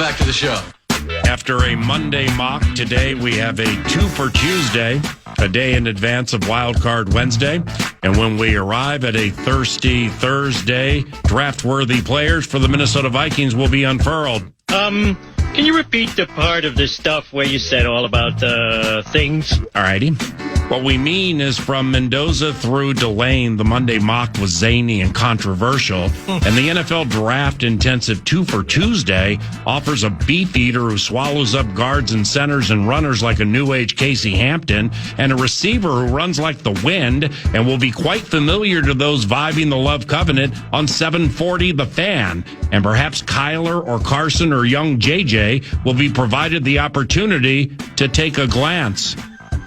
back to the show. After a Monday mock, today we have a 2 for Tuesday, a day in advance of Wild Card Wednesday. And when we arrive at a thirsty Thursday, draft-worthy players for the Minnesota Vikings will be unfurled. Can you repeat the part of this stuff where you said all about things? All righty. What we mean is from Mendoza through Delane, the Monday mock was zany and controversial. And the NFL Draft Intensive 2 for Tuesday offers a beef eater who swallows up guards and centers and runners like a new age Casey Hampton, and a receiver who runs like the wind and will be quite familiar to those vibing the Love Covenant on 740 The Fan. And perhaps Kyler or Carson or young JJ will be provided the opportunity to take a glance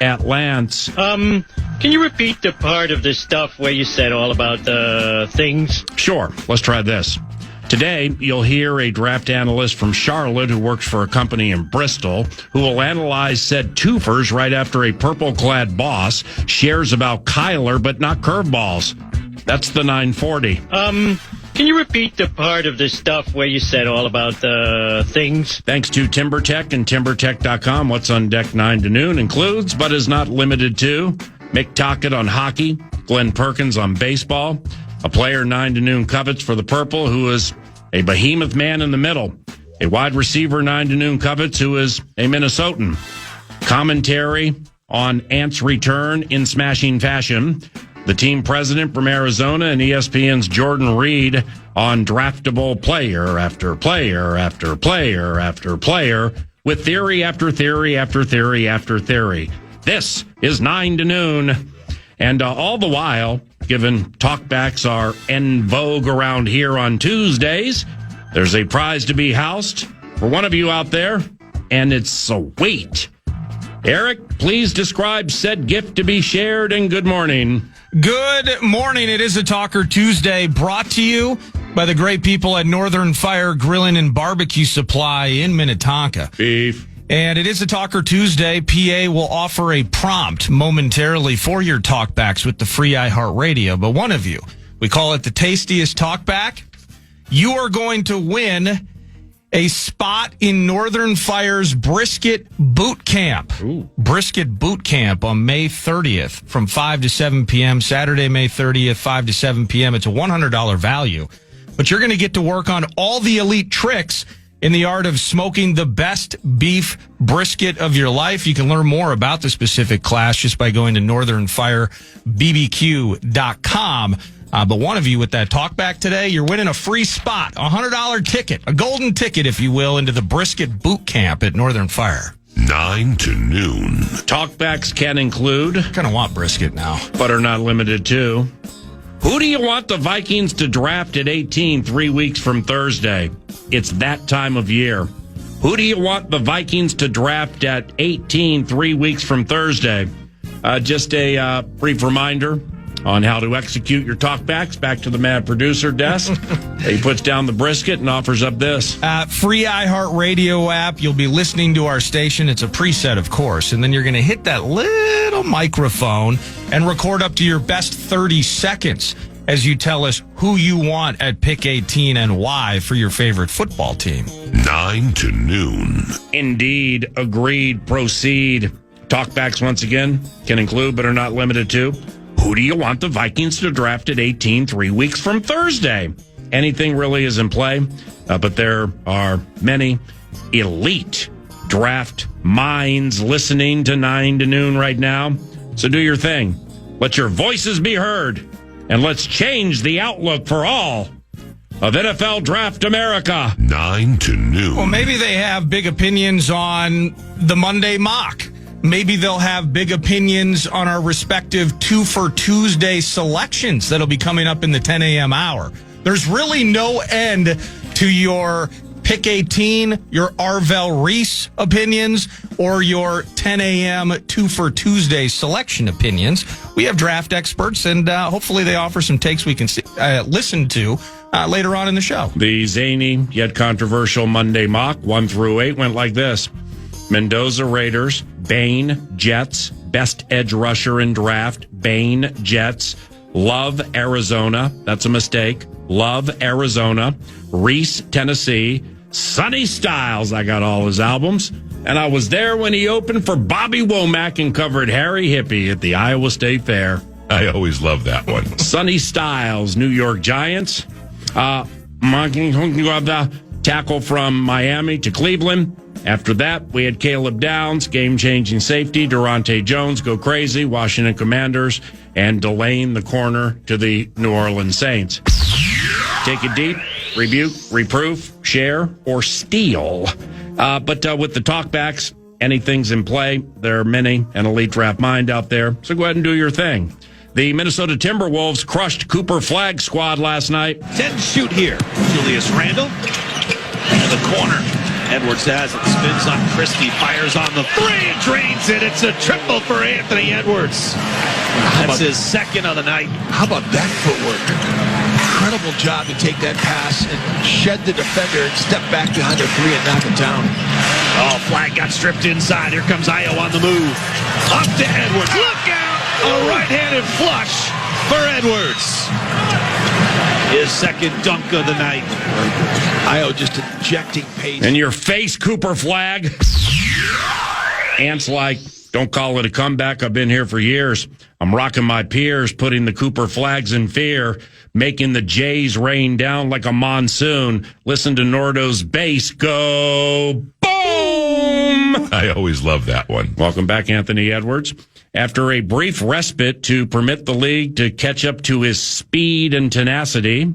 at Lance. Can you repeat the part of this stuff where you said all about things? Sure. Let's try this. Today, you'll hear a draft analyst from Charlotte who works for a company in Bristol who will analyze said twofers right after a purple-clad boss shares about Kyler but not curveballs. That's the 940. Can you repeat the part of this stuff where you said all about things? Thanks to TimberTech and TimberTech.com. What's on deck 9 to noon includes, but is not limited to, Mick Tocchet on hockey, Glen Perkins on baseball, a player 9 to noon covets for the Purple who is a behemoth man in the middle, a wide receiver 9 to noon covets who is a Minnesotan, commentary on Ant's return in smashing fashion, the team president from Arizona, and ESPN's Jordan Reed on draftable player after player after player after player with theory after theory after theory after theory. This is 9 to noon. And all the while, given talkbacks are en vogue around here on Tuesdays, there's a prize to be housed for one of you out there, and it's sweet. Eric, please describe said gift to be shared, and good morning. Good morning. It is a Talker Tuesday brought to you by the great people at Northern Fire Grilling and Barbecue Supply in Minnetonka. Beef. And it is a Talker Tuesday. PA will offer a prompt momentarily for your talkbacks with the free iHeartRadio. But one of you, we call it the tastiest talkback. You are going to win a spot in Northern Fire's Brisket Boot Camp. Ooh. Brisket Boot Camp on May 30th from 5 to 7 p.m. Saturday, May 30th, 5 to 7 p.m. It's a $100 value. But you're going to get to work on all the elite tricks in the art of smoking the best beef brisket of your life. You can learn more about the specific class just by going to northernfirebbq.com. But one of you with that talkback today, you're winning a free spot, a $100 ticket, a golden ticket, if you will, into the Brisket Boot Camp at Northern Fire. 9 to noon. Talkbacks can include, Kind of want brisket now, but are not limited to, who do you want the Vikings to draft at 18 3 weeks from Thursday? It's that time of year. Who do you want the Vikings to draft at 18 3 weeks from Thursday? Just a brief reminder on how to execute your talkbacks. Back to the mad producer desk. He puts down the brisket and offers up this. Free iHeartRadio app. You'll be listening to our station. It's a preset, of course. And then you're going to hit that little microphone and record up to your best 30 seconds as you tell us who you want at pick 18 and why for your favorite football team. 9 to noon. Indeed. Agreed. Proceed. Talkbacks, once again, can include but are not limited to, who do you want the Vikings to draft at 18 3 weeks from Thursday? Anything really is in play, but there are many elite draft minds listening to 9 to noon right now. So do your thing. Let your voices be heard, and let's change the outlook for all of NFL Draft America. 9 to noon. Well, maybe they have big opinions on the Monday mock. Maybe they'll have big opinions on our respective 2 for Tuesday selections that'll be coming up in the 10 a.m. hour. There's really no end to your pick 18, your Arvell Reese opinions, or your 10 a.m. 2 for Tuesday selection opinions. We have draft experts, and hopefully they offer some takes we can listen to later on in the show. The zany yet controversial Monday mock 1 through 8 went like this. Mendoza Raiders, Bain Jets, best edge rusher in draft, Bain Jets, Love Arizona, that's a mistake, Love Arizona, Reese Tennessee, Sonny Styles. I got all his albums. And I was there when he opened for Bobby Womack and covered Harry Hippie at the Iowa State Fair. I always love that one. Sonny Styles, New York Giants. Tackle from Miami to Cleveland. After that, we had Caleb Downs, game-changing safety. Durante Jones, go crazy. Washington Commanders. And Delane, the corner, to the New Orleans Saints. Take it deep, rebuke, reproof, share, or steal. But with the talkbacks, anything's in play. There are many, an elite draft mind out there. So go ahead and do your thing. The Minnesota Timberwolves crushed Cooper Flagg's squad last night. Set and shoot here. Julius Randle in the corner. Edwards has it. Spins on Christie. Fires on the three. Drains it. It's a triple for Anthony Edwards. That's his second of the night. How about that footwork? Incredible job to take that pass and shed the defender and step back behind the three and knock it down. Oh, Flag got stripped inside. Here comes Ayo on the move. Up to Edwards. Look out! A right-handed flush for Edwards. His second dunk of the night. Ayo just injecting pace. In your face, Cooper Flagg. Ant's like, don't call it a comeback. I've been here for years. I'm rocking my peers, putting the Cooper Flags in fear, making the Jays rain down like a monsoon. Listen to Nordo's bass go boom. I always love that one. Welcome back, Anthony Edwards. After a brief respite to permit the league to catch up to his speed and tenacity,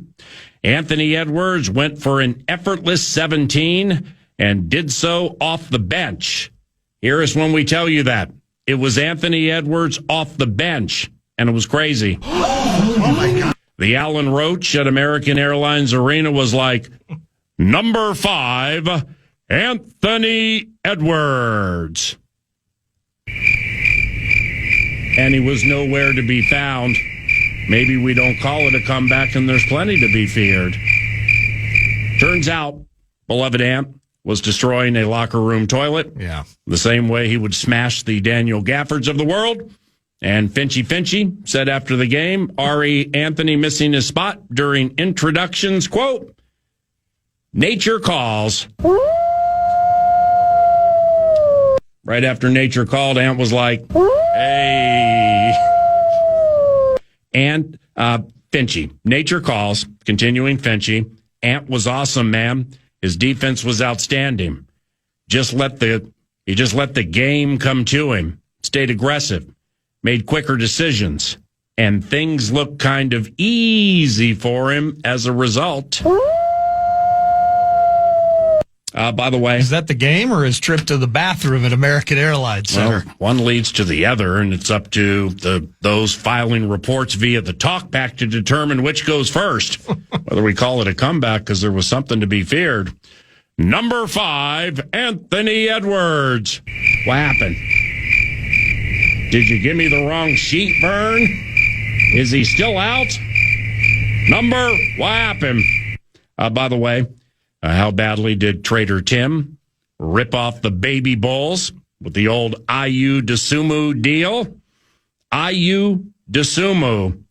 Anthony Edwards went for an effortless 17 and did so off the bench. Here is when we tell you that. It was Anthony Edwards off the bench, and it was crazy. Oh my God. The Allen Roach at American Airlines Arena was like, number 5, Anthony Edwards. And he was nowhere to be found. Maybe we don't call it a comeback, and there's plenty to be feared. Turns out, beloved Ant was destroying a locker room toilet. Yeah. The same way he would smash the Daniel Gaffords of the world. And Finchy said after the game, Ari Anthony missing his spot during introductions, quote, nature calls. Right after nature called, Ant was like, hey. And Finchy, nature calls, continuing Finchy. Ant was awesome, man. His defense was outstanding. He just let the game come to him. Stayed aggressive. Made quicker decisions. And things looked kind of easy for him as a result. By the way, is that the game or his trip to the bathroom at American Airlines Center? Well, one leads to the other, and it's up to those filing reports via the talkback to determine which goes first. Whether we call it a comeback because there was something to be feared. Number 5, Anthony Edwards. What happened? Did you give me the wrong sheet, Vern? Is he still out? What happened? By the way, how badly did Trader Tim rip off the baby Bulls with the old Ayu Dosunmu deal? Ayu Dosunmu.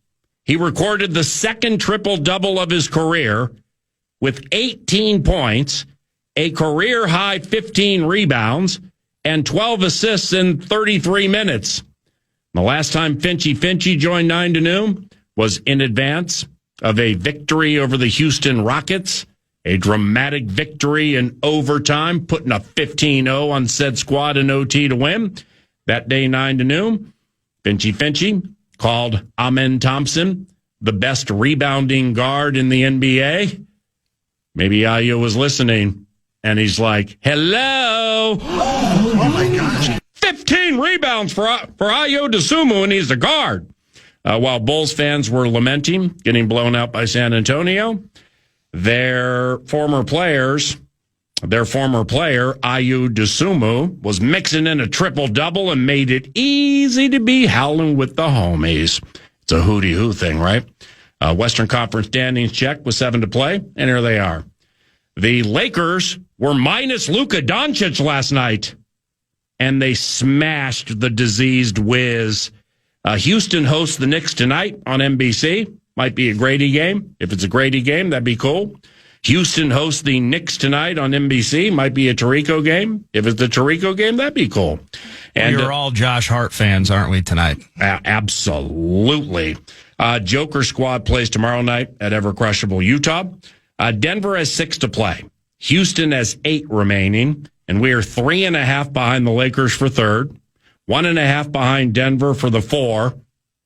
He recorded the second triple-double of his career with 18 points, a career-high 15 rebounds, and 12 assists in 33 minutes. The last time Finchy joined 9 to Noon was in advance of a victory over the Houston Rockets, a dramatic victory in overtime, putting a 15-0 on said squad in OT to win. That day, 9 to Noon, Finchy called Amen Thompson the best rebounding guard in the NBA. Maybe Ayo was listening, and he's like, hello. Oh my gosh. 15 rebounds for Ayo Dosunmu, and he's the guard. While Bulls fans were lamenting getting blown out by San Antonio, their former player, Ayu Dosunmu, was mixing in a triple-double and made it easy to be howling with the homies. It's a hooty-hoo thing, right? Western Conference standings check with 7 to play, and here they are. The Lakers were minus Luka Doncic last night, and they smashed the diseased Wiz. Houston hosts the Knicks tonight on NBC. Might be a Grady game. If it's a Grady game, that'd be cool. Houston hosts the Knicks tonight on NBC. Might be a Tirico game. If it's the Tirico game, that'd be cool. And we're all Josh Hart fans, aren't we, tonight? Absolutely. Joker squad plays tomorrow night at ever-crushable Utah. Denver has 6 to play. Houston has 8 remaining, and we are 3.5 behind the Lakers for third, 1.5 behind Denver for the 4.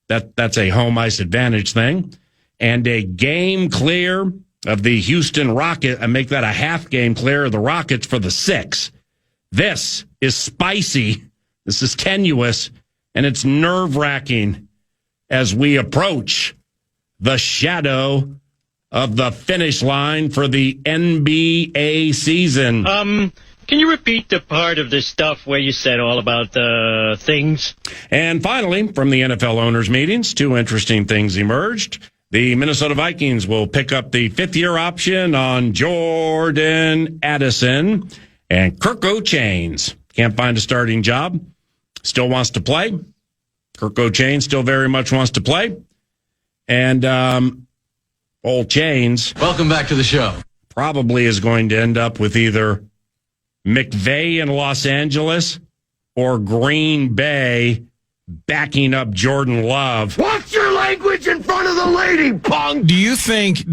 That's a home ice advantage thing, and a game clear of the Houston Rockets, and make that a half game clear of the Rockets for the 6. This is spicy. This is tenuous, and it's nerve-wracking as we approach the shadow of the finish line for the NBA season. Can you repeat the part of the stuff where you said all about things? And finally, from the NFL owners' meetings, 2 interesting things emerged. The Minnesota Vikings will pick up the 5th-year option on Jordan Addison, and Kirk O'Chains can't find a starting job. Still wants to play. Kirk O'Chains still very much wants to play. And old Chains. Welcome back to the show. Probably is going to end up with either McVay in Los Angeles or Green Bay backing up Jordan Love. Watch your language in front of the lady, punk! Do you think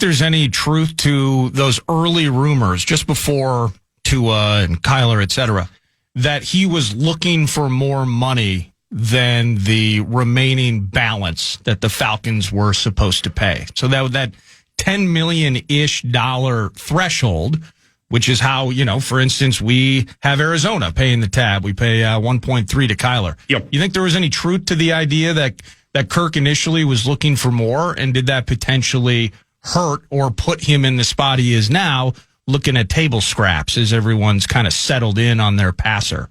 there's any truth to those early rumors just before Tua and Kyler, et cetera, that he was looking for more money than the remaining balance that the Falcons were supposed to pay? So that $10 million-ish threshold, which is how, for instance, we have Arizona paying the tab. We pay 1.3 to Kyler. Yep. You think there was any truth to the idea that Kirk initially was looking for more, and did that potentially hurt or put him in the spot he is now, looking at table scraps as everyone's kind of settled in on their passer?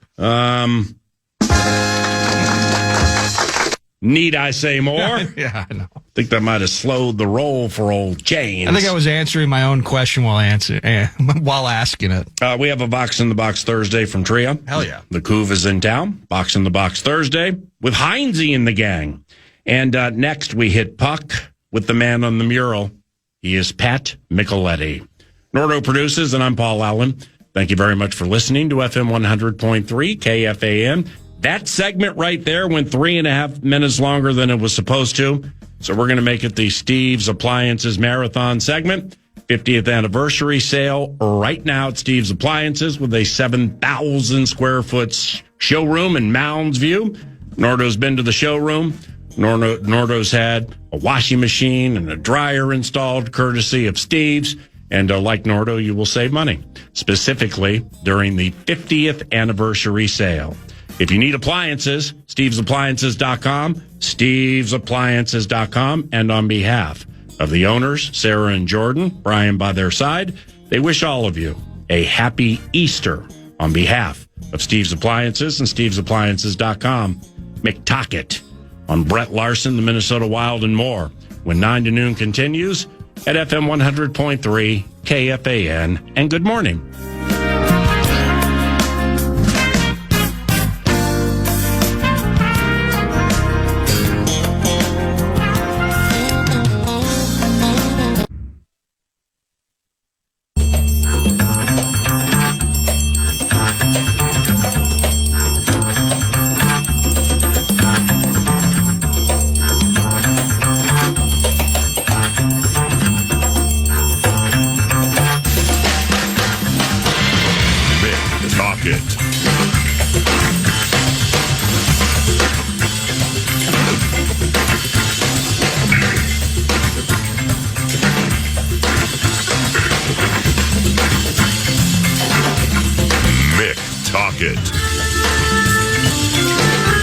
Need I say more? Yeah, I know. I think that might have slowed the roll for old Chains. I think I was answering my own question while asking it. We have a Box in the Box Thursday from Tria. Hell yeah. The Couve is in town. Box in the Box Thursday with Heinze in the gang. And next we hit puck with the man on the mural. He is Pat Micheletti. Nordo produces, and I'm Paul Allen. Thank you very much for listening to FM 100.3 KFAN. That segment right there went 3.5 minutes longer than it was supposed to. So we're going to make it the Steve's Appliances Marathon segment. 50th anniversary sale right now at Steve's Appliances with a 7,000 square foot showroom in Mounds View. Nordo's been to the showroom. Nordo's had a washing machine and a dryer installed courtesy of Steve's. And like Nordo, you will save money, specifically during the 50th anniversary sale. If you need appliances, stevesappliances.com, stevesappliances.com. And on behalf of the owners, Sarah and Jordan, Brian by their side, they wish all of you a happy Easter on behalf of Steve's Appliances and stevesappliances.com. McTockett on Brett Larson, the Minnesota Wild, and more when 9 to noon continues at FM 100.3 KFAN. And good morning.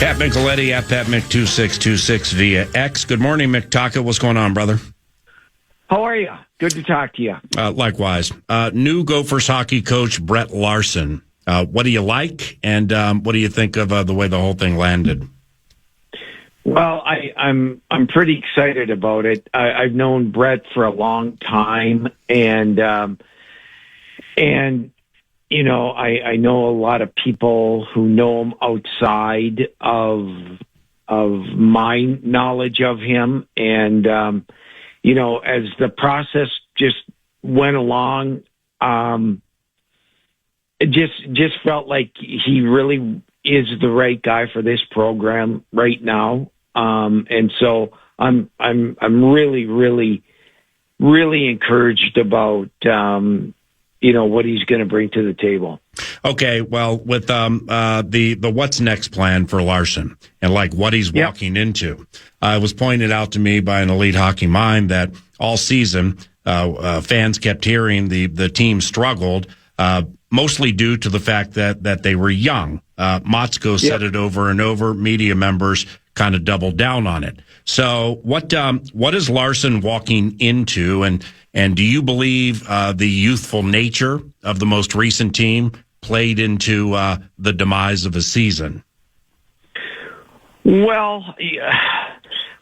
Pat Micheletti at Pat Mick 2626 via X. Good morning, Mick Tockett. What's going on, brother? How are you? Good to talk to you. Likewise. New Gophers hockey coach Brett Larson. What do you like, and what do you think of the way the whole thing landed? Well, I'm pretty excited about it. I've known Brett for a long time, and you know, I know a lot of people who know him outside of my knowledge of him, and you know, as the process just went along. It just felt like he really is the right guy for this program right now. And so I'm really, really, really encouraged about, what he's going to bring to the table. Okay, well, with the what's next plan for Larson and like what he's walking into, it was pointed out to me by an elite hockey mind that all season fans kept hearing the team struggled, mostly due to the fact that they were young. Motzko said it over and over. Media members kind of doubled down on it. So what is Larson walking into, and do you believe the youthful nature of the most recent team played into the demise of a season? Well,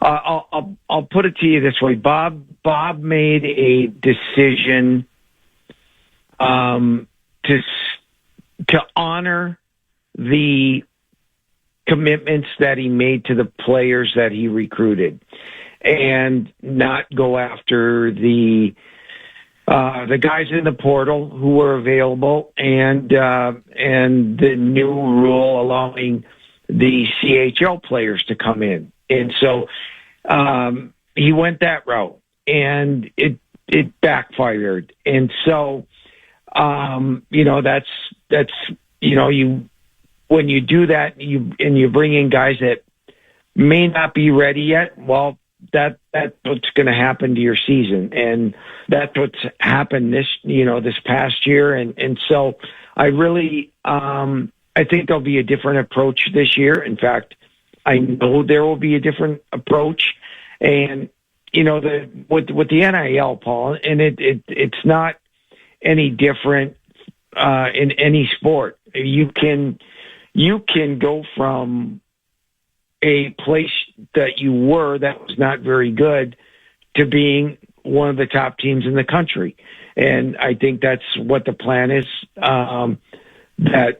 I'll put it to you this way. Bob made a decision to honor the commitments that he made to the players that he recruited, and not go after the guys in the portal who were available, and the new rule allowing the CHL players to come in. And so he went that route, and it backfired. And so that's when you do that, you bring in guys that may not be ready yet. Well, that's what's going to happen to your season, and that's what's happened this past year. And so I really I think there'll be a different approach this year. In fact, I know there will be a different approach, and with the NIL, Paul, and it's not any different in any sport. You can go from a place that you were that was not very good to being one of the top teams in the country. And I think that's what the plan is, that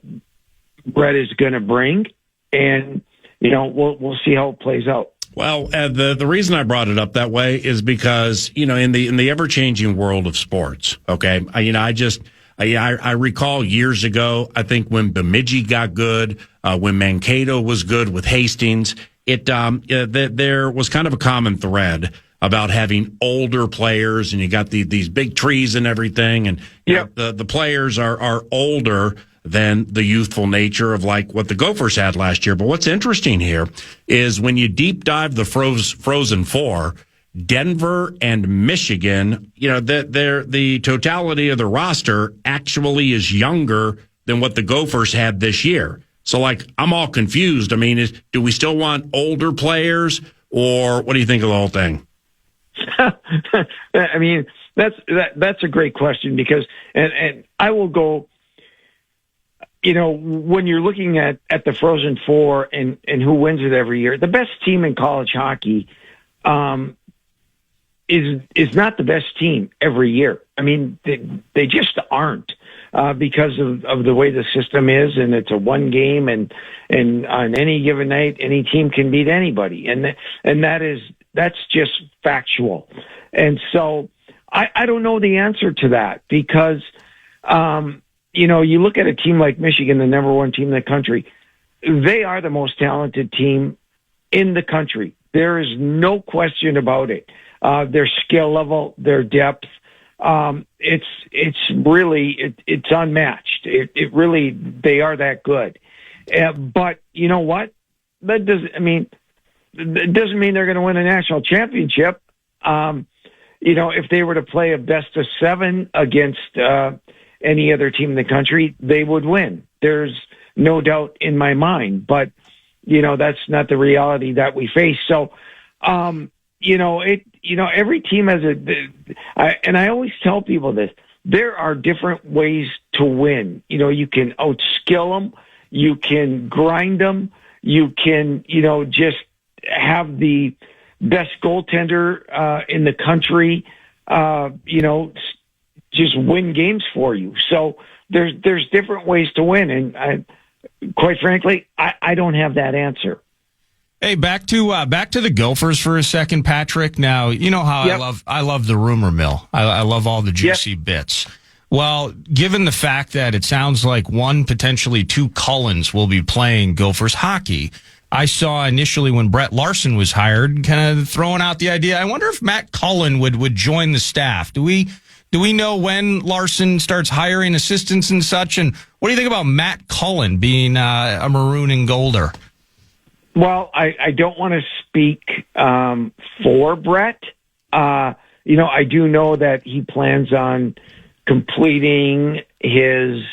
Brett is going to bring. And, we'll see how it plays out. Well, the reason I brought it up that way is because, in the ever-changing world of sports, okay, I recall years ago, I think when Bemidji got good, when Mankato was good with Hastings, there was kind of a common thread about having older players, and you got these big trees and everything, and the players are older than the youthful nature of like what the Gophers had last year. But what's interesting here is when you deep dive the Frozen Four, Denver and Michigan, the totality of the roster actually is younger than what the Gophers had this year. So, I'm all confused. I mean, do we still want older players, or what do you think of the whole thing? I mean, that's a great question, because, and I will go, when you're looking at the Frozen Four and who wins it every year, the best team in college hockey, is not the best team every year. I mean, they just aren't, because of the way the system is, and it's a one game, and on any given night, any team can beat anybody, and that's just factual. And so I don't know the answer to that, because you look at a team like Michigan, the number one team in the country. They are the most talented team in the country. There is no question about it. Their skill level, their depth, it's really unmatched. It really, they are that good. But you know what? It doesn't mean they're going to win a national championship. If they were to play a best of seven against any other team in the country, they would win. There's no doubt in my mind. But that's not the reality that we face. So, every team has and I always tell people this, there are different ways to win. You can outskill them, you can grind them, you can, just have the best goaltender in the country, just win games for you. So there's different ways to win. And quite frankly, I don't have that answer. Hey, back to the Gophers for a second, Patrick. Now, you know how I love the rumor mill. I love all the juicy bits. Well, given the fact that it sounds like one, potentially two Cullens will be playing Gophers hockey, I saw initially when Brett Larson was hired, kind of throwing out the idea, I wonder if Matt Cullen would join the staff. Do we know when Larson starts hiring assistants and such? And what do you think about Matt Cullen being a Maroon and Golder? Well, I don't want to speak for Brett. I do know that he plans on completing his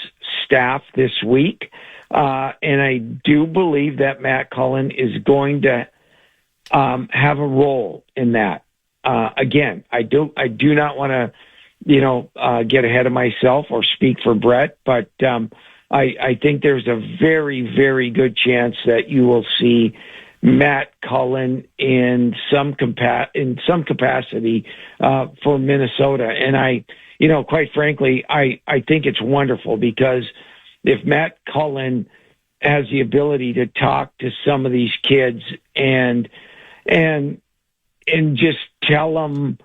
staff this week. And I do believe that Matt Cullen is going to have a role in that. Again, I do not want to, get ahead of myself or speak for Brett, but I think there's a very, very good chance that you will see Matt Cullen in some capacity for Minnesota. And quite frankly, I think it's wonderful, because if Matt Cullen has the ability to talk to some of these kids and just tell them,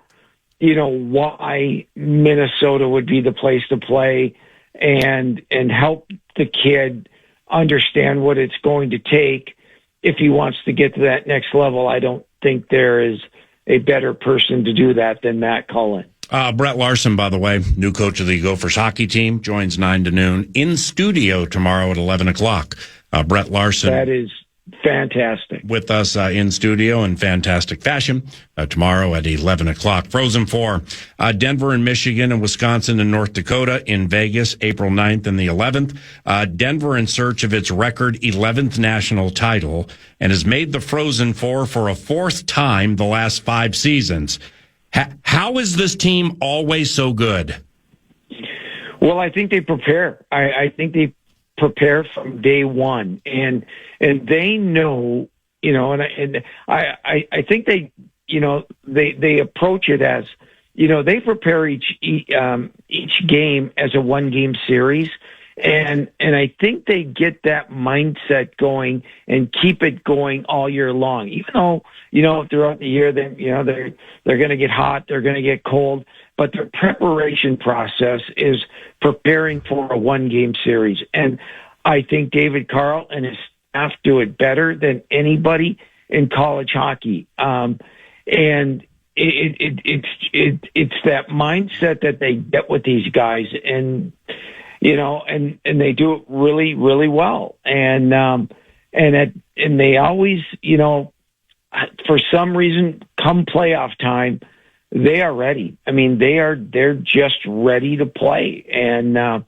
why Minnesota would be the place to play, and help the kid understand what it's going to take if he wants to get to that next level, I don't think there is a better person to do that than Matt Cullen. Brett Larson, by the way, new coach of the Gophers hockey team, joins 9 to noon in studio tomorrow at 11 o'clock. Brett Larson. That is fantastic. With us in studio in fantastic fashion tomorrow at 11 o'clock. Frozen Four, Denver and Michigan and Wisconsin and North Dakota in Vegas, April 9th and the 11th. Denver in search of its record 11th national title and has made the Frozen Four for a fourth time the last 5 seasons. How is this team always so good? Well, I think they prepare. I think they prepare from day one, and they know, and I think they, they approach it as, they prepare each game as a 1-game series. And I think they get that mindset going and keep it going all year long, even though, throughout the year, they're going to get hot, they're going to get cold, but their preparation process is preparing for a 1-game series. And I think David Carl and his staff do it better than anybody in college hockey. And it's that mindset that they get with these guys, and they do it really, really well. And they always, for some reason, come playoff time, they are ready. I mean, they're just ready to play. And,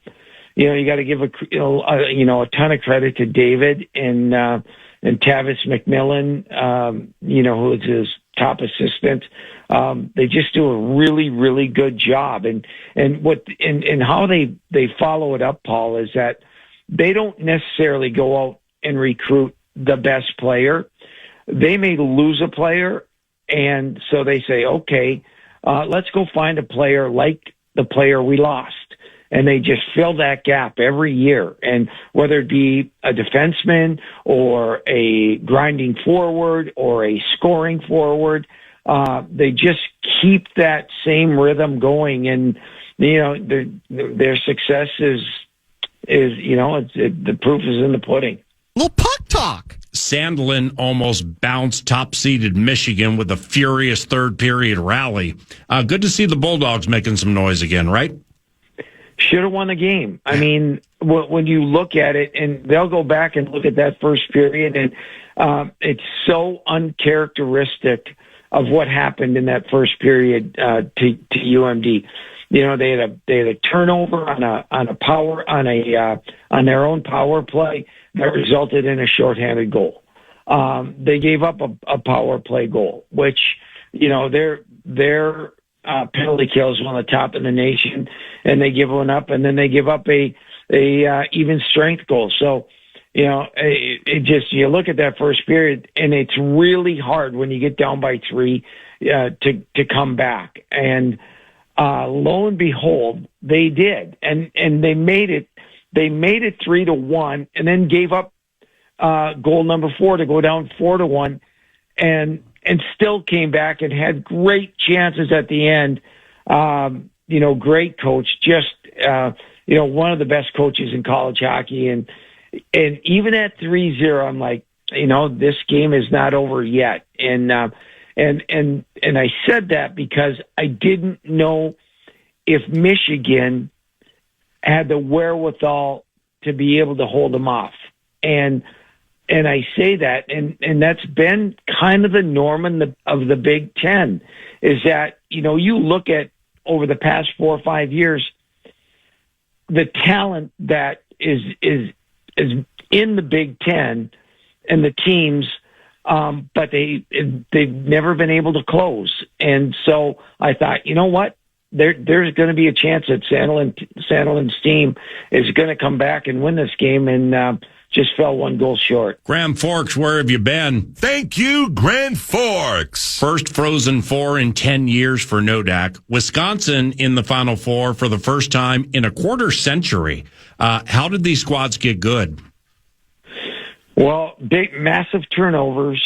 you got to give a ton of credit to David and Tavis McMillan, who is his top assistant. They just do a really, really good job. And how they follow it up, Paul, is that they don't necessarily go out and recruit the best player. They may lose a player, and so they say, okay, let's go find a player like the player we lost. And they just fill that gap every year. And whether it be a defenseman or a grinding forward or a scoring forward, they just keep that same rhythm going. And, their success is the proof is in the pudding. Little puck talk. Sandlin almost bounced top-seeded Michigan with a furious third-period rally. Good to see the Bulldogs making some noise again, right? Should have won the game. I mean, when you look at it, and they'll go back and look at that first period, and it's so uncharacteristic of what happened in that first period to UMD. They had a turnover on their own power play that resulted in a shorthanded goal. They gave up a power play goal, which their penalty kill is one of the top in the nation, and they give one up, and then they give up a even strength goal. So, you look at that first period, and it's really hard when you get down by 3 to come back. And lo and behold, they did, and they made it 3-1, and then gave up goal number 4 to go down 4-1, and still came back and had great chances at the end. Great coach, just one of the best coaches in college hockey, and even at 3-0, I'm like, this game is not over yet, and I said that because I didn't know if Michigan had the wherewithal to be able to hold them off, and I say that, and that's been kind of the norm of the Big Ten, is that you look at over the past 4 or 5 years, the talent that is in the Big Ten and the teams, but they've never been able to close. And so I thought, you know what? There's going to be a chance that Sandelin's team is going to come back and win this game, and just fell 1 goal short. Grand Forks, where have you been? Thank you, Grand Forks. First Frozen Four in 10 years for Nodak. Wisconsin in the Final Four for the first time in a quarter century. How did these squads get good? Well, massive turnover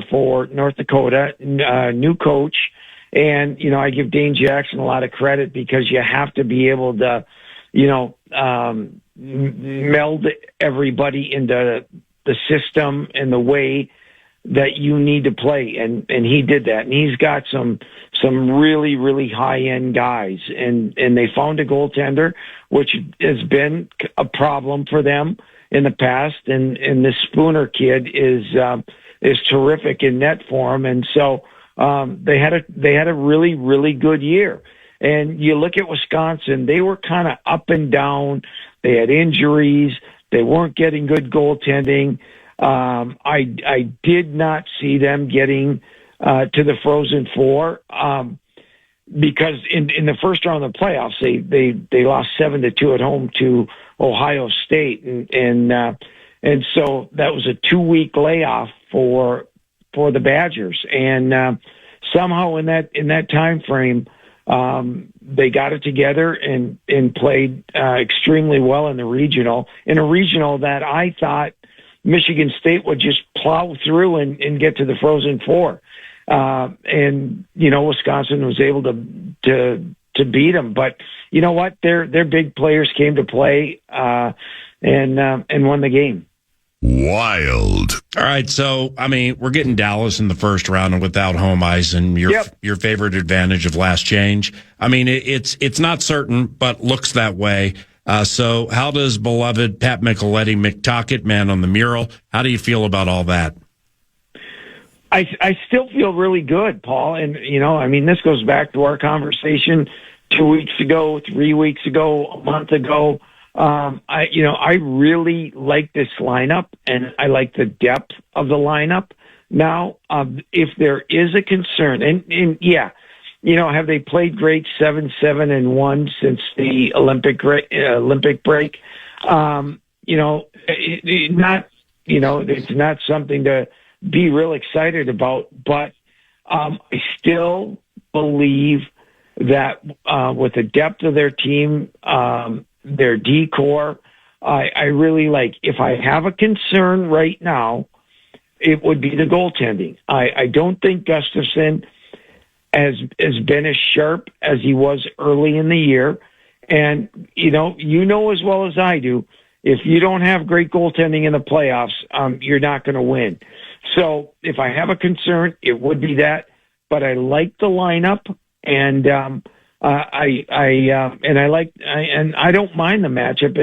for North Dakota, new coach. And, I give Dane Jackson a lot of credit because you have to be able to, meld everybody into the system and the way that you need to play. And he did that. And he's got some really, really high-end guys. And they found a goaltender, which has been a problem for them in the past. And this Spooner kid is terrific in net for him. And so, they had a really, really good year. And you look at Wisconsin, they were kind of up and down. They had injuries. They weren't getting good goaltending. I did not see them getting to the Frozen Four because in the first round of the playoffs, they lost 7-2 at home to Ohio State, and so that was a 2-week layoff for the Badgers, and somehow in that time frame, they got it together and played extremely well in a regional that I thought Michigan State would just plow through and get to the Frozen Four, and Wisconsin was able to beat them. But you know what? Their big players came to play and won the game. Wild. All right, so we're getting Dallas in the first round and without home ice, and your favorite advantage of last change. It's not certain, but looks that way. So how does beloved Pat Micheletti, McTocket, man on the mural? How do you feel about all that? I still feel really good, Paul, and this goes back to our conversation 2 weeks ago, 3 weeks ago, a month ago. I really like this lineup, and I like the depth of the lineup. Now, if there is a concern, and have they played great 7-7-1 since the Olympic break? It's not something to be real excited about, but I still believe that with the depth of their team, their decor, I really like. If I have a concern right now, it would be the goaltending. I don't think Gustafsson has been as sharp as he was early in the year. And, as well as I do, if you don't have great goaltending in the playoffs, you're not going to win. So if I have a concern, it would be that. But I like the lineup, and I don't mind the matchup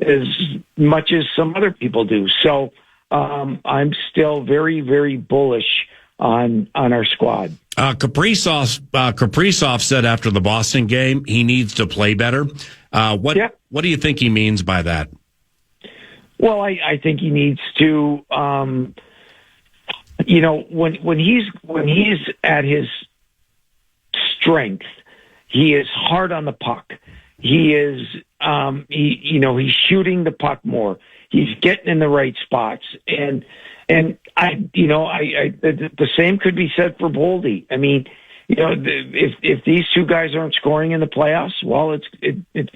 as much as some other people do. So I'm still very, very bullish on our squad. Kaprizov said after the Boston game he needs to play better. What do you think he means by that? Well, I think he needs to. When he's at his strength, he is hard on the puck. He is, he's shooting the puck more. He's getting in the right spots, and the same could be said for Boldy. If these two guys aren't scoring in the playoffs, well, it's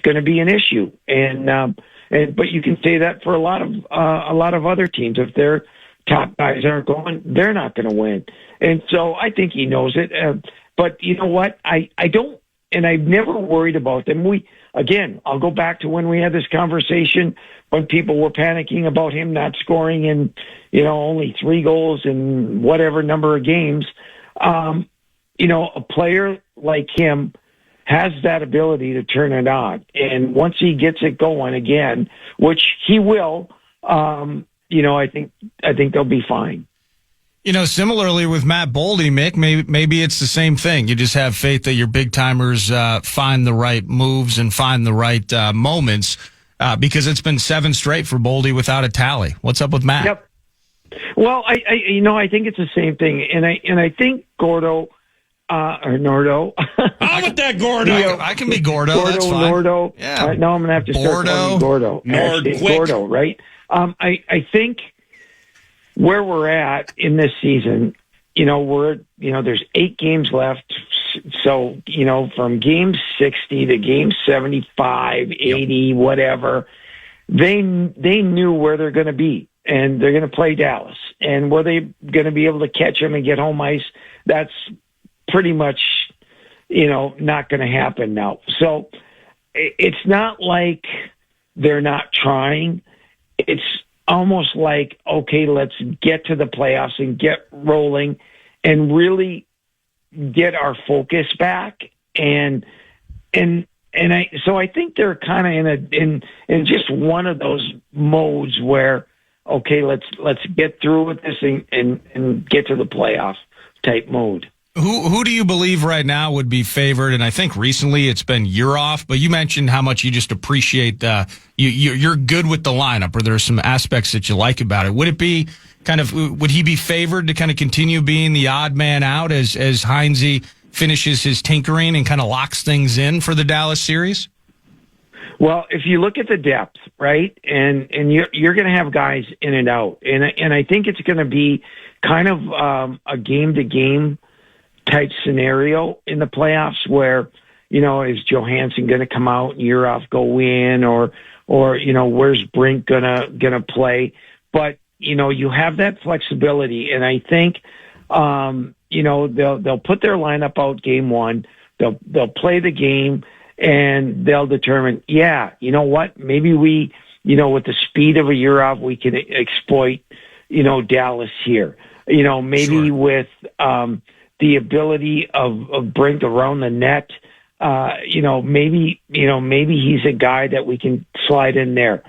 going to be an issue. But you can say that for a lot of other teams. If they're top guys aren't going, they're not going to win. And so I think he knows it. But you know what? I don't, and I've never worried about them. I'll go back to when we had this conversation when people were panicking about him not scoring in, only 3 goals in whatever number of games. A player like him has that ability to turn it on. And once he gets it going again, which he will, I think they'll be fine. Similarly with Matt Boldy, Mick, maybe it's the same thing. You just have faith that your big timers find the right moves and find the right moments because it's been 7 straight for Boldy without a tally. What's up with Matt? Yep. Well, I think it's the same thing, and I think Gordo or Nordo. How with that Gordo? I can be Gordo. That's fine. Nordo. Yeah. No, I'm gonna have to start calling Gordo. Gordo, right? I think where we're at in this season, there's 8 games left. So, from game 60 to game 75, 80, whatever, they knew where they're going to be, and they're going to play Dallas. And were they going to be able to catch them and get home ice? That's pretty much, not going to happen now. So it's not like they're not trying. It's almost like, okay, let's get to the playoffs and get rolling and really get our focus back. I think they're kind of in just one of those modes where, okay, let's get through with this and get to the playoff type mode. Who do you believe right now would be favored? And I think recently it's been Urov, but you mentioned how much you just appreciate you're good with the lineup, or there are some aspects that you like about it. Would it be would he be favored to kind of continue being the odd man out as Heinze finishes his tinkering and kind of locks things in for the Dallas series? Well, if you look at the depth, right, and you're going to have guys in and out, and I think it's going to be kind of a game-to-game type scenario in the playoffs where, is Johansson going to come out and Urov go in, or where's Brink gonna play? But you have that flexibility, and I think they'll put their lineup out game 1. They'll play the game, and they'll determine, maybe we, with the speed of a Urov, we can exploit, Dallas here. Maybe sure. With the ability of Brink around the net, maybe he's a guy that we can slide in there.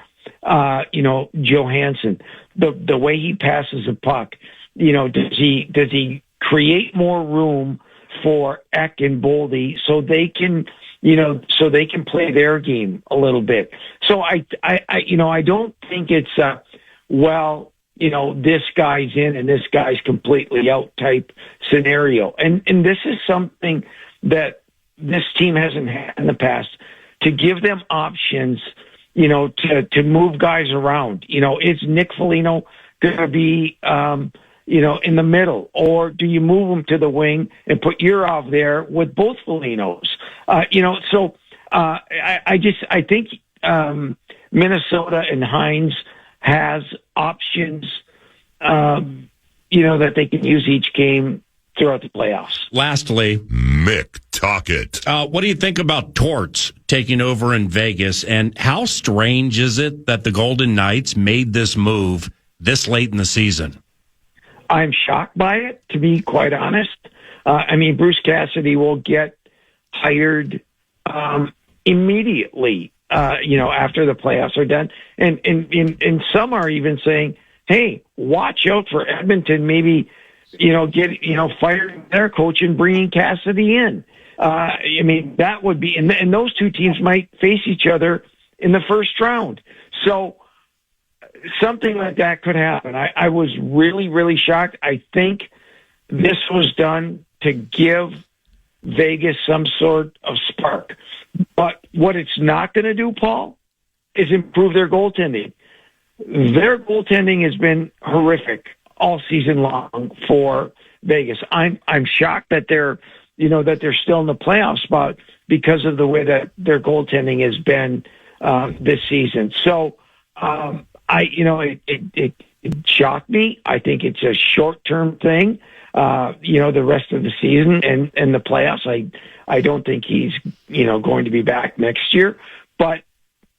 Johansson, the way he passes a puck, does he create more room for Eck and Boldy so they can play their game a little bit. So I don't think it's this guy's in and this guy's completely out type scenario. And this is something that this team hasn't had in the past, to give them options, to move guys around. Is Nick Foligno going to be, in the middle, or do you move him to the wing and put Urov there with both Folignos? I think Minnesota and Heinze has options, that they can use each game throughout the playoffs. Lastly, Mick Tocchet. What do you think about Torts taking over in Vegas, and how strange is it that the Golden Knights made this move this late in the season? I'm shocked by it, to be quite honest. Bruce Cassidy will get hired immediately, after the playoffs are done. And some are even saying, hey, watch out for Edmonton, maybe, firing their coach and bringing Cassidy in. That would be, and those two teams might face each other in the first round. So something like that could happen. I was really, really shocked. I think this was done to give Vegas some sort of spark. But what it's not going to do, Paul, is improve their goaltending. Their goaltending has been horrific all season long for Vegas. I'm shocked that they're still in the playoff spot because of the way that their goaltending has been this season. So it shock me. I think it's a short-term thing. The rest of the season and the playoffs. I don't think he's, going to be back next year. But,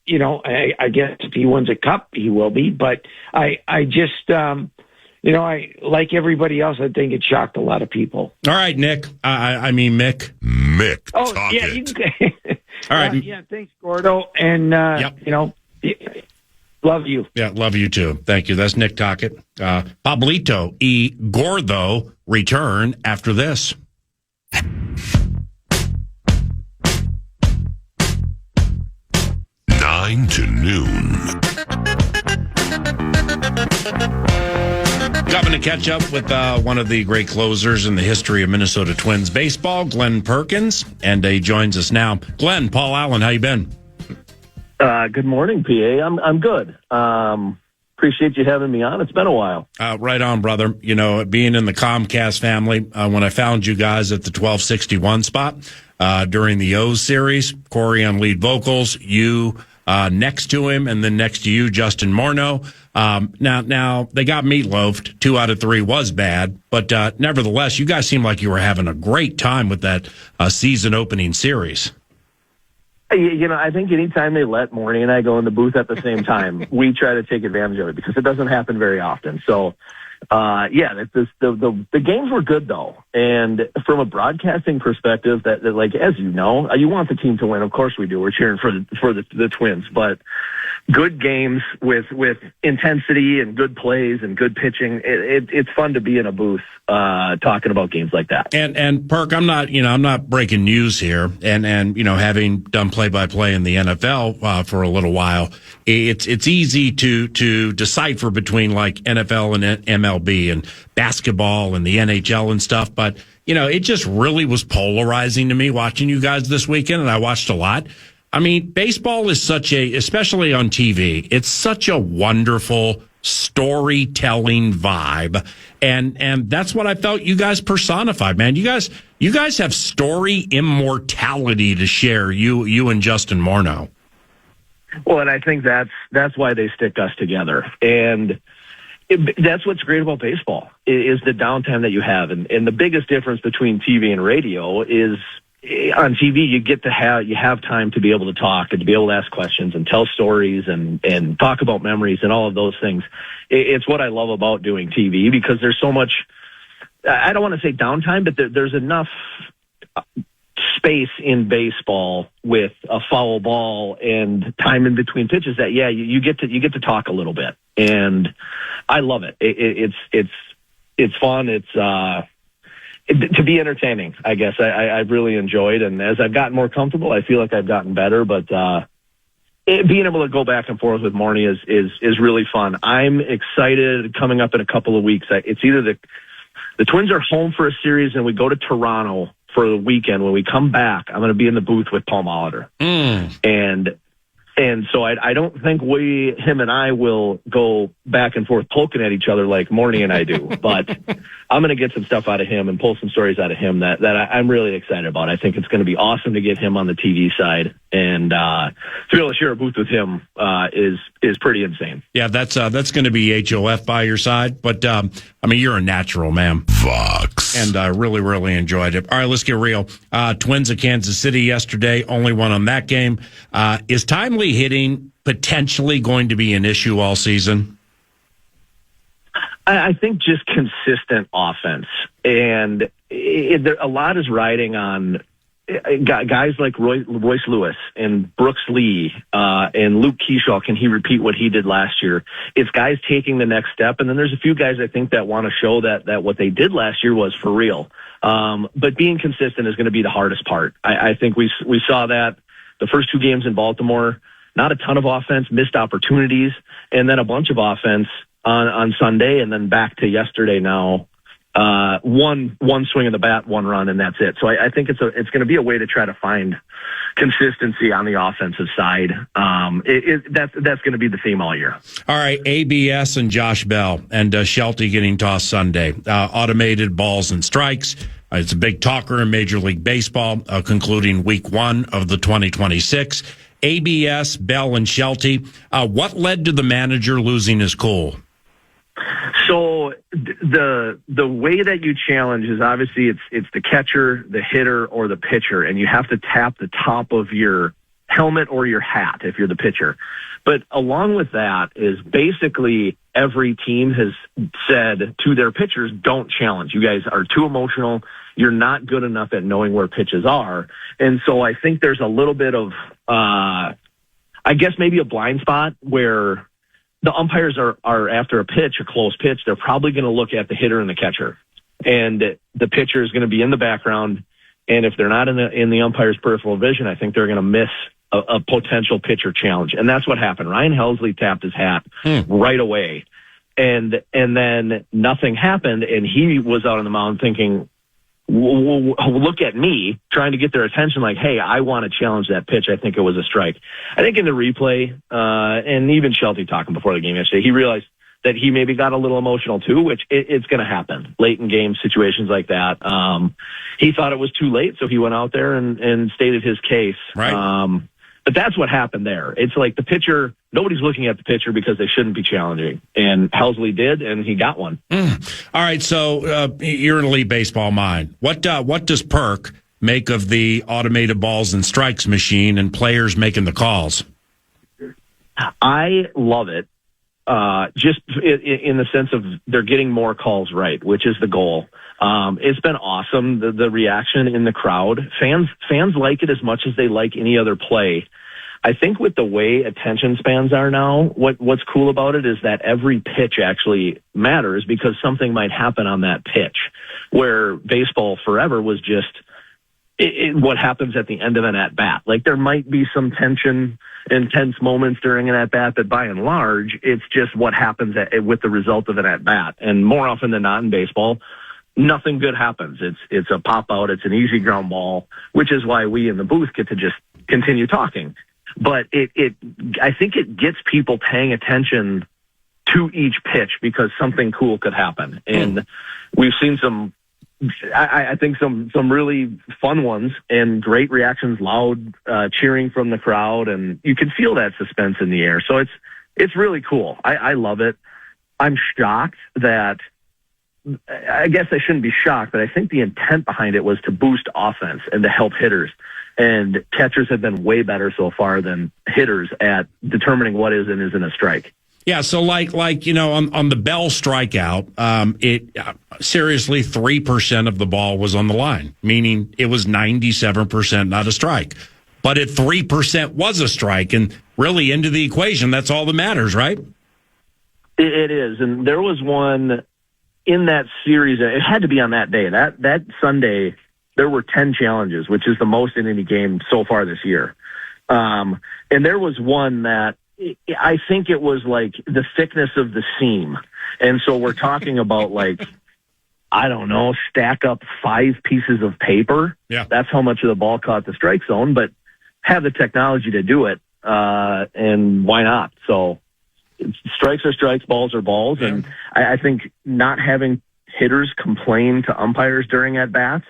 I guess if he wins a cup, he will be. But I just, I like everybody else. I think it shocked a lot of people. All right, Nick. I mean, Mick. Mick, Oh, talk yeah. it. All right. Yeah, thanks, Gordo. And, love you. Yeah, love you too. Thank you. That's Nick Tockett. Pablito y Gordo return after this. 9 to noon. Coming to catch up with one of the great closers in the history of Minnesota Twins baseball, Glen Perkins, and he joins us now. Glenn, Paul Allen, how you been? Good morning, PA. I'm good. Appreciate you having me on. It's been a while. Right on, brother. Being in the Comcast family, when I found you guys at the 1261 spot during the O's series, Corey on lead vocals, you next to him, and then next to you, Justin Morneau. Now they got meatloafed. 2 out of 3 was bad, but nevertheless, you guys seem like you were having a great time with that season opening series. I think anytime they let Morney and I go in the booth at the same time, we try to take advantage of it because it doesn't happen very often. So, the games were good though, and from a broadcasting perspective, that like as you know, you want the team to win. Of course we do. We're cheering for the Twins, but good games with intensity and good plays and good pitching. It's fun to be in a booth talking about games like that. And Perk, I'm not breaking news here, and having done play-by-play in the NFL for a little while, it's easy to decipher between like NFL and MLB and basketball and the NHL and stuff, but it just really was polarizing to me watching you guys this weekend, and I watched a lot. I mean, baseball is especially on TV, it's such a wonderful storytelling vibe. And that's what I felt you guys personified, man. You guys have story immortality to share, you and Justin Morneau. Well, and I think that's why they stick us together. And that's what's great about baseball is the downtime that you have. And the biggest difference between TV and radio is on TV, you have time to be able to talk and to be able to ask questions and tell stories and talk about memories and all of those things. It's what I love about doing TV because there's so much, I don't want to say downtime, but there's enough space in baseball with a foul ball and time in between pitches that, you get to talk a little bit. And I love it. It's fun. It's, to be entertaining, I guess. I've really enjoyed, and as I've gotten more comfortable, I feel like I've gotten better. But being able to go back and forth with Morney is really fun. I'm excited coming up in a couple of weeks. It's either the Twins are home for a series, and we go to Toronto for the weekend. When we come back, I'm going to be in the booth with Paul Molitor, and so I don't think him and I will go back and forth poking at each other like Morney and I do, but I'm going to get some stuff out of him and pull some stories out of him that I'm really excited about. I think it's going to be awesome to get him on the TV side, and to be able to share a booth with him is pretty insane. Yeah, that's going to be HOF by your side, but you're a natural, man. Fox. And I really, really enjoyed it. All right, let's get real. Twins at Kansas City yesterday, only one on that game. Is timely hitting potentially going to be an issue all season? I think just consistent offense. And a lot is riding on guys like Royce Lewis and Brooks Lee and Luke Keyshaw. Can he repeat what he did last year? It's guys taking the next step. And then there's a few guys I think that want to show that what they did last year was for real. But being consistent is going to be the hardest part. I think we saw that the first 2 games in Baltimore, not a ton of offense, missed opportunities, and then a bunch of offense on Sunday, and then back to yesterday now. One swing of the bat, 1 run, and that's it. So I think it's going to be a way to try to find consistency on the offensive side. That's going to be the theme all year. All right, ABS and Josh Bell and Shelty getting tossed Sunday. Automated balls and strikes. It's a big talker in Major League Baseball, concluding week 1 of the 2026. ABS, Bell, and Shelty. What led to the manager losing his cool? So the way that you challenge is obviously it's the catcher, the hitter, or the pitcher, and you have to tap the top of your helmet or your hat if you're the pitcher. But along with that is basically every team has said to their pitchers, don't challenge. You guys are too emotional. You're not good enough at knowing where pitches are. And so I think there's a little bit of, I guess maybe a blind spot where the umpires are after a pitch, a close pitch, they're probably going to look at the hitter and the catcher. And the pitcher is going to be in the background. And if they're not in the umpire's peripheral vision, I think they're going to miss a potential pitcher challenge. And that's what happened. Ryan Helsley tapped his hat right away. And then nothing happened. And he was out on the mound thinking, look at me, trying to get their attention like, hey, I want to challenge that pitch. I think it was a strike. I think in the replay, and even Shelty talking before the game yesterday, he realized that he maybe got a little emotional too, which it's going to happen late in game situations like that. He thought it was too late, so he went out there and stated his case. Right. But that's what happened there. It's like the pitcher, nobody's looking at the pitcher because they shouldn't be challenging. And Helsley did, and he got one. All right, so you're an elite baseball mind. What does Perk make of the automated balls and strikes machine and players making the calls? I love it. Just in the sense of they're getting more calls right, which is the goal. It's been awesome. The reaction in the crowd, fans like it as much as they like any other play. I think with the way attention spans are now, what's cool about it is that every pitch actually matters because something might happen on that pitch, where baseball forever was just what happens at the end of an at-bat. Like there might be some tension, intense moments during an at-bat, but by and large, it's just what happens with the result of an at-bat. And more often than not in baseball, nothing good happens. It's a pop-out, it's an easy ground ball, which is why we in the booth get to just continue talking. But I think it gets people paying attention to each pitch because something cool could happen. And we've seen I think some really fun ones and great reactions, loud cheering from the crowd, and you can feel that suspense in the air. So it's really cool. I love it. I'm shocked that, I guess I shouldn't be shocked, but I think the intent behind it was to boost offense and to help hitters. And catchers have been way better so far than hitters at determining what is and isn't a strike. Yeah, so like you know, on the Bell strikeout, seriously 3% of the ball was on the line, meaning it was 97% not a strike. But at 3% was a strike, and really into the equation, that's all that matters, right? It is, and there was one in that series. It had to be on that day. That Sunday, there were 10 challenges, which is the most in any game so far this year. And there was one that I think it was like the thickness of the seam. And so we're talking about like, I don't know, stack up 5 pieces of paper. Yeah. That's how much of the ball caught the strike zone, but have the technology to do it. And why not? So strikes are strikes, balls are balls. Yeah. And I think not having hitters complain to umpires during at-bats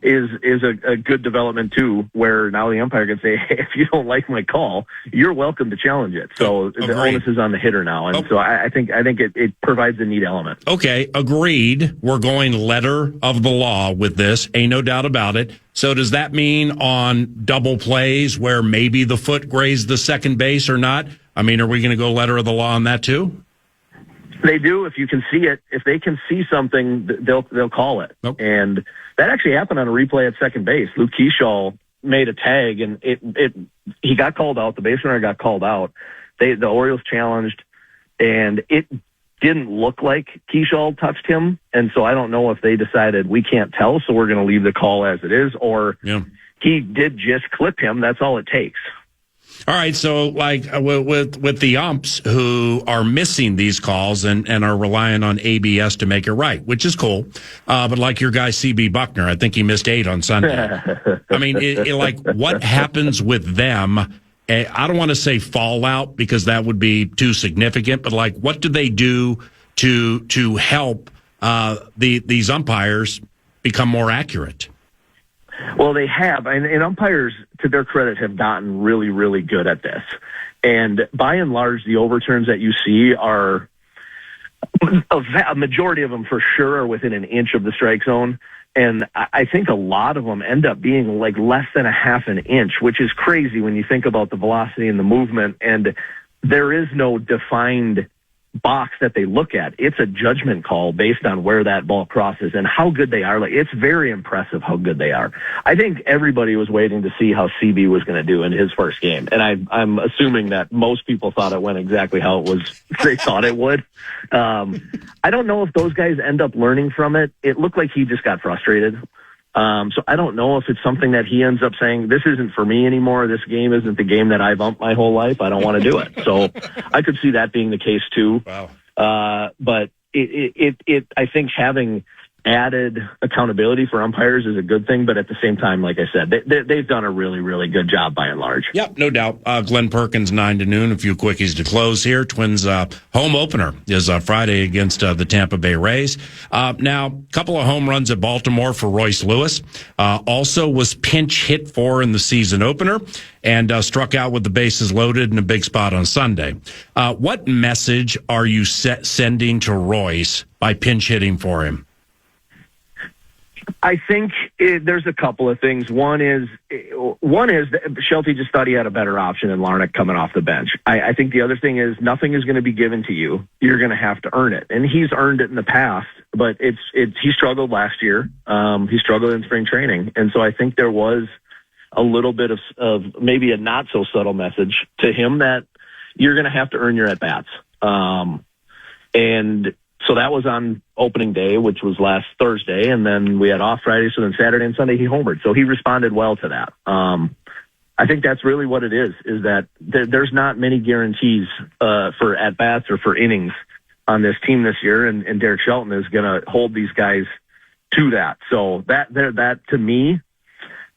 is a good development too, where now the umpire can say, hey, if you don't like my call, you're welcome to challenge it. So the onus is on the hitter now. And so I think it provides a neat element. Okay, agreed. We're going letter of the law with this. Ain't no doubt about it. So does that mean on double plays where maybe the foot grazed the second base or not? I mean, are we going to go letter of the law on that too? They do. If you can see it, if they can see something, they'll call it. Nope. And that actually happened on a replay at second base. Luke Keyshaw made a tag, and he got called out. The base runner got called out. The Orioles challenged, and it didn't look like Keyshaw touched him. And so I don't know if they decided we can't tell, so we're going to leave the call as it is, or he did just clip him. That's all it takes. All right, so like with the umps who are missing these calls and are relying on ABS to make it right, which is cool. But like your guy, CB Buckner, I think he missed 8 on Sunday. I mean, like what happens with them? I don't want to say fallout because that would be too significant, but like what do they do to help these umpires become more accurate? Well, they have, and umpires, to their credit, have gotten really, really good at this. And by and large, the overturns that you see are A majority of them for sure are within an inch of the strike zone. And I think a lot of them end up being like less than a half an inch, which is crazy when you think about the velocity and the movement. And there is no defined box that they look at. It's a judgment call based on where that ball crosses and how good they are. Like, it's very impressive how good they are. I think everybody was waiting to see how CB was going to do in his first game. And I'm assuming that most people thought it went exactly how it was they thought it would. I don't know if those guys end up learning from it. It looked like he just got frustrated. So I don't know if it's something that he ends up saying, this isn't for me anymore. This game isn't the game that I've umped my whole life. I don't want to do it. So I could see that being the case too. Wow. But I think having added accountability for umpires is a good thing. But at the same time, like I said, they've done a really, really good job by and large. Yep, no doubt. Glen Perkins, 9 to noon. A few quickies to close here. Twins home opener is Friday against the Tampa Bay Rays. Now, a couple of home runs at Baltimore for Royce Lewis. Also was pinch hit for in the season opener and struck out with the bases loaded in a big spot on Sunday. What message are you sending to Royce by pinch hitting for him? I think there's a couple of things. One is that Shelty just thought he had a better option than Larnach coming off the bench. I think the other thing is nothing is going to be given to you. You're going to have to earn it. And he's earned it in the past, but he struggled last year. He struggled in spring training. And so I think there was a little bit of maybe a not so subtle message to him that you're going to have to earn your at-bats. And so that was on opening day, which was last Thursday, and then we had off Friday, so then Saturday and Sunday he homered. So he responded well to that. I think that's really what it is that there's not many guarantees for at-bats or for innings on this team this year, and Derek Shelton is going to hold these guys to that. So that to me,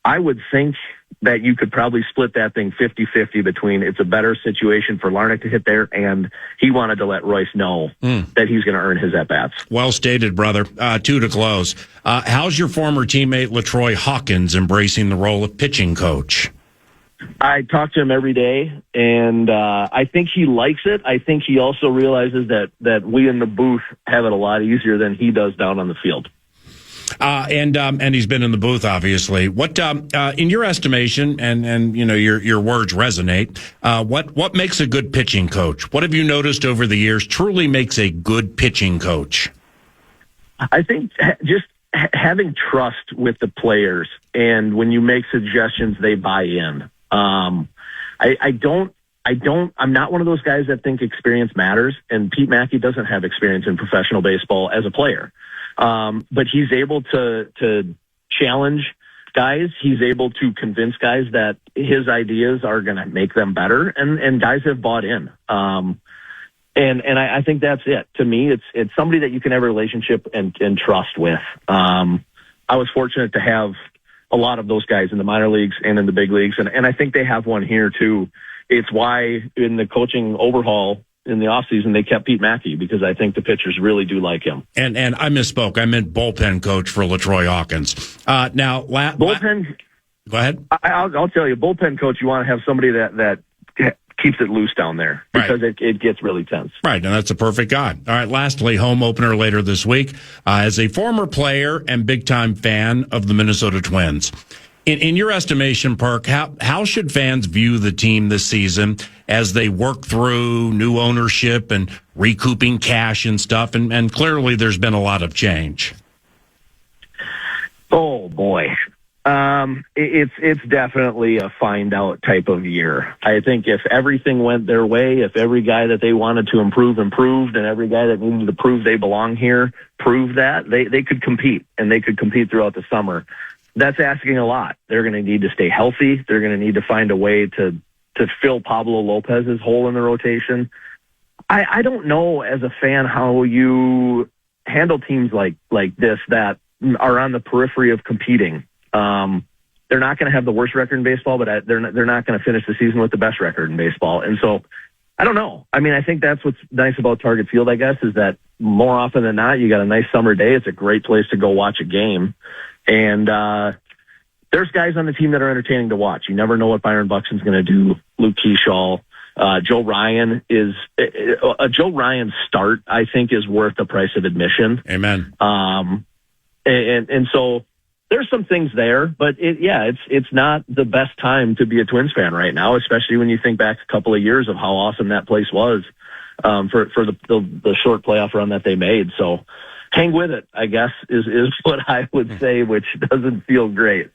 I would think that you could probably split that thing 50-50 between it's a better situation for Larnach to hit there, and he wanted to let Royce know that he's going to earn his at-bats. Well stated, brother. 2 to close. How's your former teammate LaTroy Hawkins embracing the role of pitching coach? I talk to him every day, and I think he likes it. I think he also realizes that we in the booth have it a lot easier than he does down on the field. And he's been in the booth, obviously. What, in your estimation, and you know your words resonate. What makes a good pitching coach? What have you noticed over the years truly makes a good pitching coach? I think just having trust with the players, and when you make suggestions, they buy in. I'm not one of those guys that think experience matters, and Pete Mackey doesn't have experience in professional baseball as a player. But he's able to challenge guys. He's able to convince guys that his ideas are going to make them better, and guys have bought in. And I think that's it. To me, it's somebody that you can have a relationship and trust with. I was fortunate to have a lot of those guys in the minor leagues and in the big leagues, and I think they have one here too. It's why in the coaching overhaul in the offseason, they kept Pete Mackey, because I think the pitchers really do like him. And I misspoke. I meant bullpen coach for LaTroy Hawkins. Now, bullpen. Go ahead. I'll tell you, bullpen coach, you want to have somebody that keeps it loose down there, because it gets really tense. Right, and that's a perfect guy. All right, lastly, home opener later this week. As a former player and big-time fan of the Minnesota Twins, in your estimation, Perk, how should fans view the team this season as they work through new ownership and recouping cash and stuff? And clearly there's been a lot of change. Oh, boy. It's definitely a find out type of year. I think if everything went their way, if every guy that they wanted to improve improved, and every guy that needed to prove they belong here proved that, they could compete, and they could compete throughout the summer. That's asking a lot. They're going to need to stay healthy. They're going to need to find a way to fill Pablo Lopez's hole in the rotation. I don't know as a fan how you handle teams like this that are on the periphery of competing. They're not going to have the worst record in baseball, but they're not going to finish the season with the best record in baseball. And so I don't know. I mean, I think that's what's nice about Target Field, I guess, is that more often than not, you got a nice summer day. It's a great place to go watch a game. And there's guys on the team that are entertaining to watch. You never know what Byron Buxton's going to do. Luke Keyshaw, Joe Ryan is a Joe Ryan start, I think, is worth the price of admission. Amen. And so there's some things there, but it's not the best time to be a Twins fan right now, especially when you think back a couple of years of how awesome that place was for the short playoff run that they made. So hang with it, I guess, is what I would say, which doesn't feel great.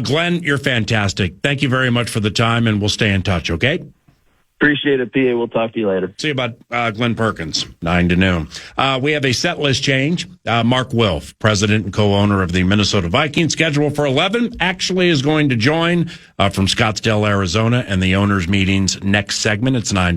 Glenn, you're fantastic. Thank you very much for the time, and we'll stay in touch, okay? Appreciate it, PA. We'll talk to you later. See you about Glen Perkins, 9 to noon. We have a set list change. Mark Wilf, president and co-owner of the Minnesota Vikings, scheduled for 11, actually is going to join from Scottsdale, Arizona, and the owners' meetings next segment. It's 9 to